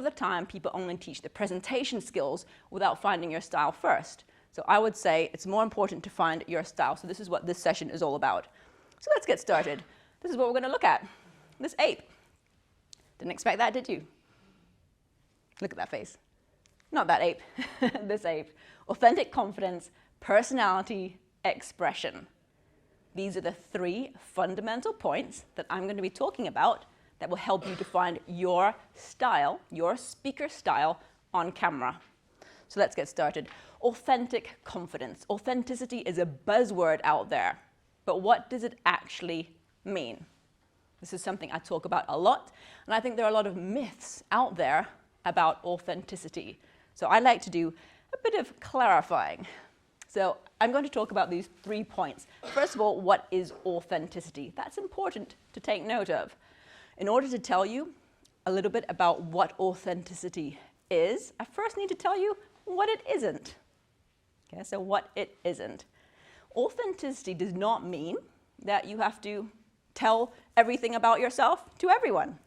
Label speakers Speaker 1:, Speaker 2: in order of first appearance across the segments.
Speaker 1: of the time, people only teach the presentation skills without finding your style first. So I would say it's more important to find your style. So this is what this session is all about. So let's get started. This is what we're going to look at. This ape. Didn't expect that, did you? Look at that face. Not that ape. This ape. Authentic confidence, personality, expression. These are the 3 fundamental points that I'm going to be talking about that will help you to find your style, your speaker style on camera. So let's get started. Authentic confidence. Authenticity is a buzzword out there, but what does it actually mean? This is something I talk about a lot, and I think there are a lot of myths out there about authenticity. So I like to do a bit of clarifying. So I'm going to talk about these 3 points. First of all, what is authenticity? That's important to take note of. In order to tell you a little bit about what authenticity is, I first need to tell you what it isn't. Okay, so what it isn't. Authenticity does not mean that you have to tell everything about yourself to everyone.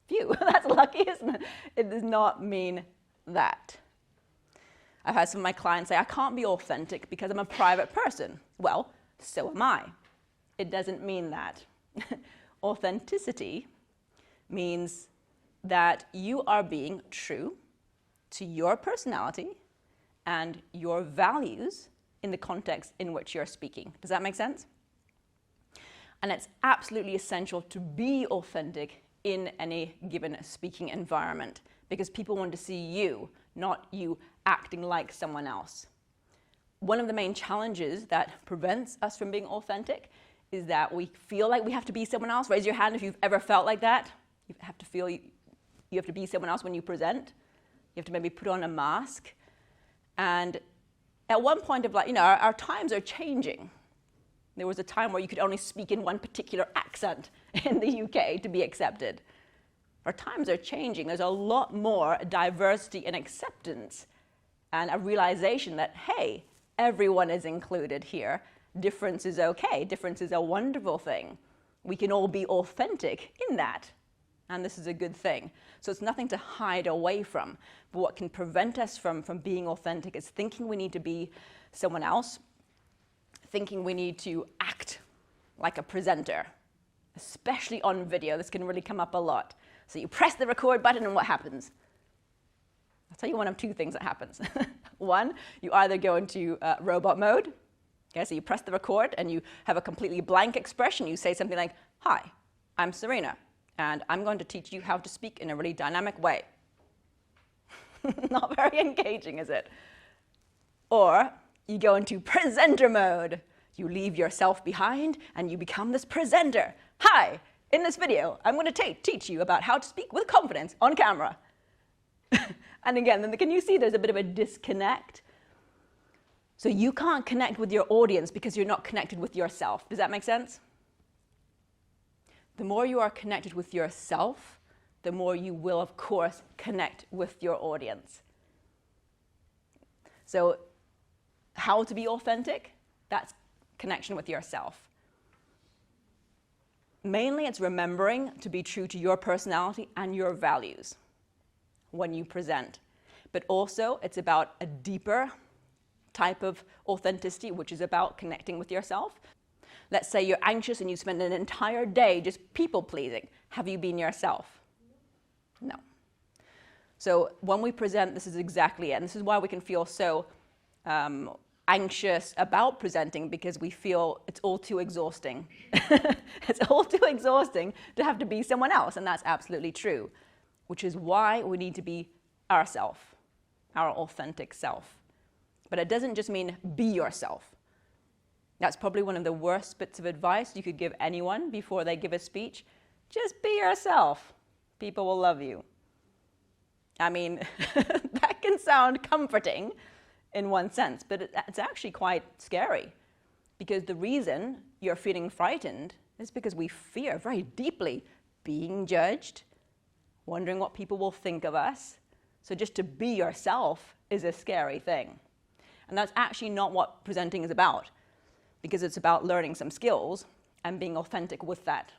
Speaker 1: Phew, that's lucky, isn't it? It does not mean that. I've had some of my clients say, I can't be authentic because I'm a private person. Well, so am I. It doesn't mean that. Authenticity means that you are being true to your personality and your values in the context in which you're speaking. Does that make sense? And it's absolutely essential to be authentic in any given speaking environment because people want to see you, not you acting like someone else. One of the main challenges that prevents us from being authentic is that we feel like we have to be someone else. Raise your hand if you've ever felt like that. You have to feel you have to be someone else when you present. You have to maybe put on a mask. And at one point of our times are changing. There was a time where you could only speak in one particular accent in the UK to be accepted. Our times are changing. There's a lot more diversity and acceptance and a realization that, hey, everyone is included here. Difference is okay. Difference is a wonderful thing. We can all be authentic in that. And this is a good thing. So it's nothing to hide away from. But what can prevent us from being authentic is thinking we need to be someone else, thinking we need to act like a presenter, especially on video. This can really come up a lot. So you press the record button and what happens? I'll tell you one of 2 things that happens. One, you either go into robot mode. Okay, so you press the record and you have a completely blank expression. You say something like, hi, I'm Sarina, and I'm going to teach you how to speak in a really dynamic way. Not very engaging, is it? Or you go into presenter mode. You leave yourself behind and you become this presenter. Hi, in this video, I'm going to teach you about how to speak with confidence on camera. And again, then can you see there's a bit of a disconnect? So you can't connect with your audience because you're not connected with yourself. Does that make sense? The more you are connected with yourself, the more you will, of course, connect with your audience. So how to be authentic? That's connection with yourself. Mainly, it's remembering to be true to your personality and your values when you present. But also, it's about a deeper type of authenticity, which is about connecting with yourself. Let's say you're anxious and you spend an entire day just people-pleasing. Have you been yourself? No. So when we present, this is exactly it. And this is why we can feel so anxious about presenting, because we feel it's all too exhausting. It's all too exhausting to have to be someone else, and that's absolutely true, which is why we need to be ourselves, our authentic self. But it doesn't just mean be yourself. That's probably one of the worst bits of advice you could give anyone before they give a speech. Just be yourself. People will love you. I mean, that can sound comforting in one sense, but it's actually quite scary, because the reason you're feeling frightened is because we fear very deeply being judged, wondering what people will think of us. So just to be yourself is a scary thing. And that's actually not what presenting is about, because it's about learning some skills and being authentic with that.